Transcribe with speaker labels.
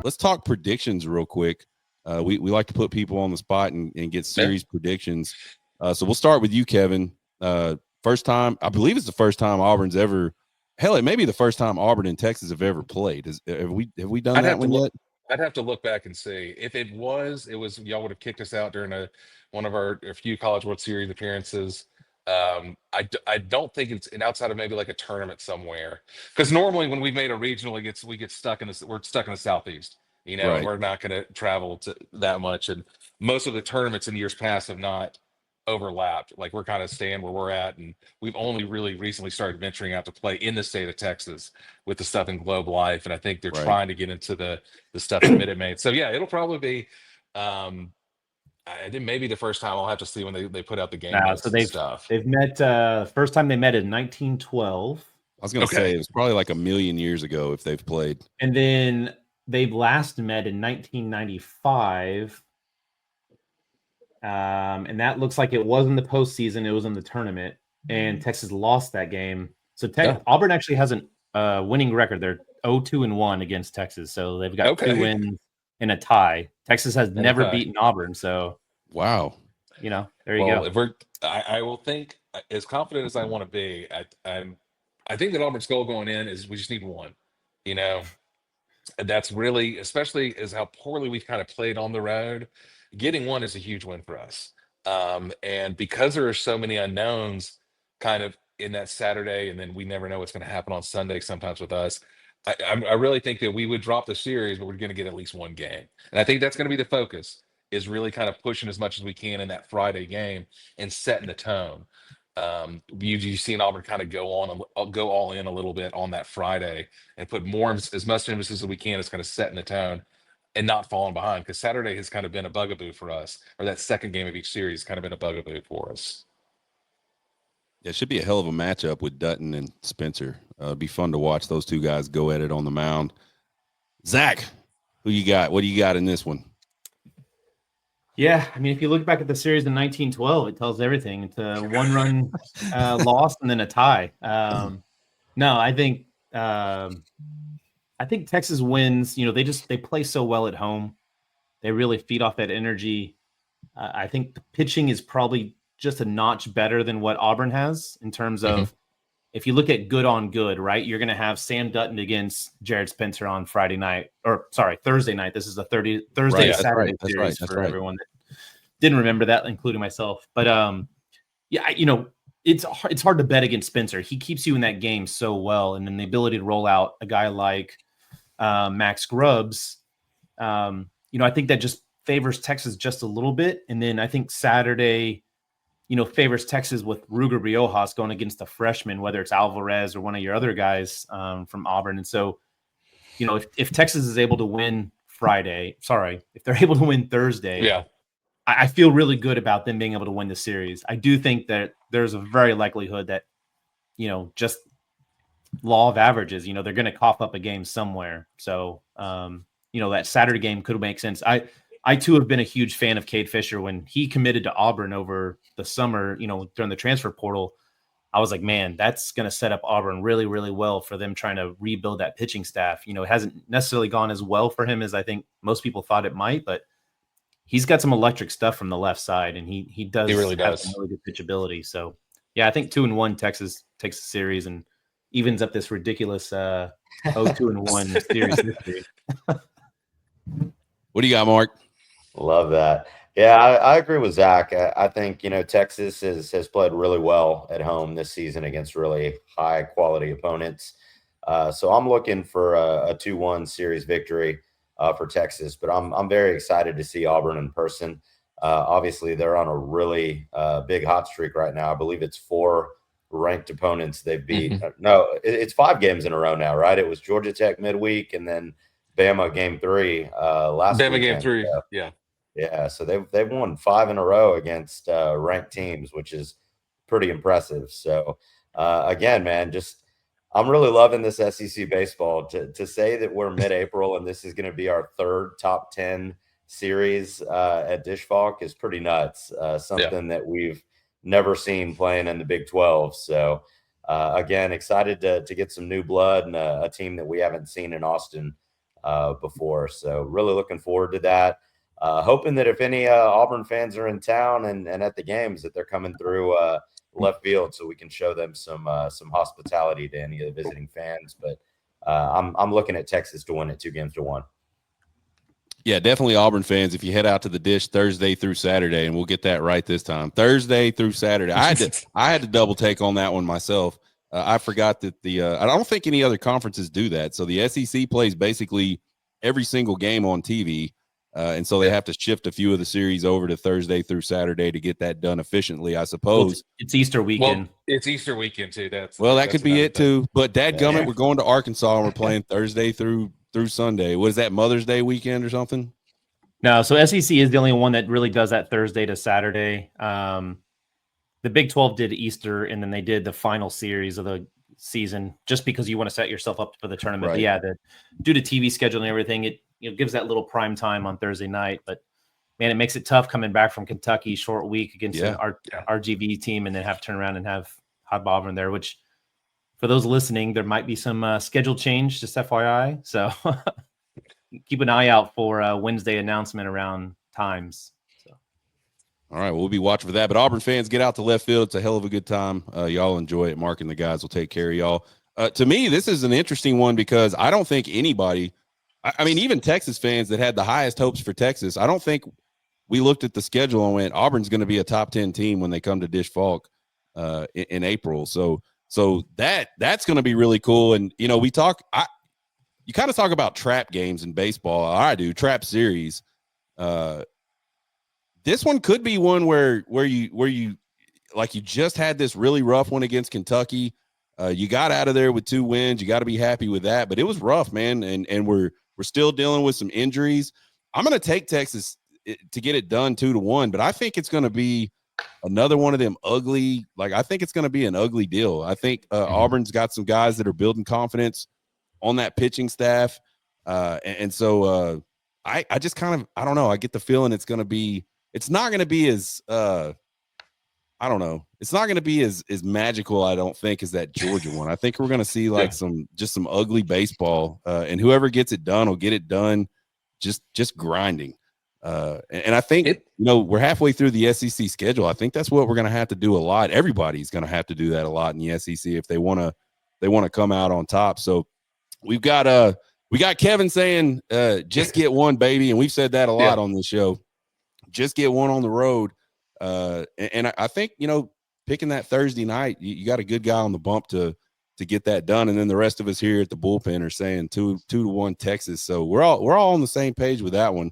Speaker 1: let's talk predictions real quick. We like to put people on the spot and get series predictions. So we'll start with you, Kevin. First time, I believe it's the first time Auburn's ever. Hell, it may be the first time Auburn and Texas have ever played. Have we done that one yet?
Speaker 2: I'd have to look back and see. If it was y'all would have kicked us out during one of our a few College World Series appearances. I don't think it's outside of maybe like a tournament somewhere, because normally when we've made a regional, we get stuck in this. We're stuck in the Southeast, and
Speaker 1: Right.
Speaker 2: we're not going to travel to that much. And most of the tournaments in years past have not overlapped. Like, we're kind of staying where we're at, and we've only really recently started venturing out to play in the state of Texas with the stuff in Globe Life, and I think they're
Speaker 1: Right.
Speaker 2: trying to get into the stuff in Minute Maid. So yeah, it'll probably be. I think maybe the first time. I'll have to see when they put out the game notes and stuff.
Speaker 3: They've met. First time they met in 1912.
Speaker 1: I was going to say it was probably like a million years ago if they've played.
Speaker 3: And then they've last met in 1995. And that looks like it was in the postseason. It was in the tournament, and Texas lost that game. So Auburn actually has a winning record. They're 0-2-1 against Texas. So they've got 2 wins and a tie. Texas has never beaten Auburn. So
Speaker 1: wow,
Speaker 3: there you go.
Speaker 2: I will think, as confident as I want to be. I think that Auburn's goal going in is we just need one. And that's really, especially as how poorly we've kind of played on the road. Getting one is a huge win for us. And because there are so many unknowns kind of in that Saturday, and then we never know what's going to happen on Sunday sometimes with us, I really think that we would drop the series, but we're going to get at least one game. And I think that's going to be the focus, is really kind of pushing as much as we can in that Friday game and setting the tone. You've seen Auburn kind of go all in a little bit on that Friday and put as much emphasis as we can as kind of setting the tone and not falling behind, because Saturday has kind of been a bugaboo for us, or that second game of each series has kind of been a bugaboo for us.
Speaker 1: Yeah, it should be a hell of a matchup with Dutton and Spencer. It'd be fun to watch those two guys go at it on the mound. Zach, who you got? What do you got in this one?
Speaker 3: Yeah, I mean, if you look back at the series in 1912, it tells everything. It's a one-run loss and then a tie. No, I think Texas wins. They play so well at home. They really feed off that energy. I think the pitching is probably just a notch better than what Auburn has in terms of, if you look at good on good, right? You're going to have Sam Dutton against Jared Spencer on Thursday night. This is a Thursday to Saturday series for everyone that didn't remember that, including myself. But it's hard to bet against Spencer. He keeps you in that game so well, and then the ability to roll out a guy like Max Grubbs, I think that just favors Texas just a little bit. And then I think Saturday, favors Texas with Ruger Riojas going against a freshman, whether it's Alvarez or one of your other guys from Auburn. And so, if Texas is able to win if they're able to win Thursday, I feel really good about them being able to win the series. I do think that there's a very likelihood that, just law of averages, they're going to cough up a game somewhere. So, that Saturday game could make sense. I too have been a huge fan of Cade Fisher. When he committed to Auburn over the summer, during the transfer portal, I was like, man, that's going to set up Auburn really, really well for them trying to rebuild that pitching staff. It hasn't necessarily gone as well for him as I think most people thought it might, but he's got some electric stuff from the left side, and he really does have some really good pitchability. So yeah, I think 2-1 Texas takes the series and evens up this ridiculous 0-2-1 series history.
Speaker 1: What do you got, Mark?
Speaker 4: Love that. Yeah, I agree with Zach. I think, Texas has played really well at home this season against really high quality opponents. So I'm looking for a 2-1 series victory for Texas, but I'm very excited to see Auburn in person. Obviously, they're on a really big hot streak right now. I believe it's 4 ranked opponents they've beat. No, it's 5 games in a row now, right? It was Georgia Tech midweek, and then Bama game 3 last weekend.
Speaker 2: Game 3, yeah.
Speaker 4: Yeah, so they've won 5 in a row against ranked teams, which is pretty impressive. So again, man, I'm really loving this SEC baseball. To say that we're mid-April and this is going to be our 3rd top 10 series at Dish Falk is pretty nuts. Something that we've never seen playing in the Big 12. So again, excited to get some new blood and a team that we haven't seen in Austin before. So really looking forward to that. Hoping that if any Auburn fans are in town and at the games, that they're coming through left field so we can show them some hospitality to any of the visiting fans. But I'm looking at Texas to win it 2-1.
Speaker 1: Yeah, definitely Auburn fans. If you head out to the Dish Thursday through Saturday, and we'll get that right this time, Thursday through Saturday. I had to double take on that one myself. I forgot that I don't think any other conferences do that. So the SEC plays basically every single game on TV, and so they have to shift a few of the series over to Thursday through Saturday to get that done efficiently, I suppose.
Speaker 3: It's Easter weekend.
Speaker 2: Well, it's Easter weekend too. That
Speaker 1: could be it too. But dadgummit, we're going to Arkansas and we're playing Thursday through Sunday. Was that Mother's Day weekend or something?
Speaker 3: No, so SEC is the only one that really does that Thursday to Saturday. The Big 12 did Easter, and then they did the final series of the season just because you want to set yourself up for the tournament.
Speaker 1: Right.
Speaker 3: But yeah, due to TV schedule and everything, it gives that little prime time on Thursday night. But man, it makes it tough coming back from Kentucky, short week against an RGV team, and then have to turn around and have Hot Auburn there, which for those listening, there might be some schedule change, just FYI. So keep an eye out for Wednesday announcement around times. So.
Speaker 1: All right, we'll be watching for that. But Auburn fans, get out to left field. It's a hell of a good time. Y'all enjoy it. Mark and the guys will take care of y'all. To me, this is an interesting one because I don't think anybody – I mean, even Texas fans that had the highest hopes for Texas, I don't think we looked at the schedule and went, Auburn's going to be a top 10 team when they come to Dish Falk in April. So that's going to be really cool. And, you kind of talk about trap games in baseball. I do trap series. This one could be one where you like you just had this really rough one against Kentucky. You got out of there with 2 wins. You got to be happy with that, but it was rough, man. And we're still dealing with some injuries. I'm going to take Texas to get it done 2-1, but I think it's going to be another one of them ugly. Like, I think it's going to be an ugly deal. I think Auburn's got some guys that are building confidence on that pitching staff. So I just kind of, I don't know. I get the feeling it's not going to be as, I don't know. It's not going to be as magical, I don't think, as that Georgia one. I think we're going to see some ugly baseball, and whoever gets it done will get it done just grinding. And I think, we're halfway through the SEC schedule. I think that's what we're going to have to do a lot. Everybody's going to have to do that a lot in the SEC if they want to come out on top. So we got Kevin saying, just get one, baby. And we've said that a lot on this show. Just get one on the road. And I think, picking that Thursday night, you got a good guy on the bump to get that done. And then the rest of us here at the Bullpen are saying 2-1 Texas. So we're all on the same page with that one.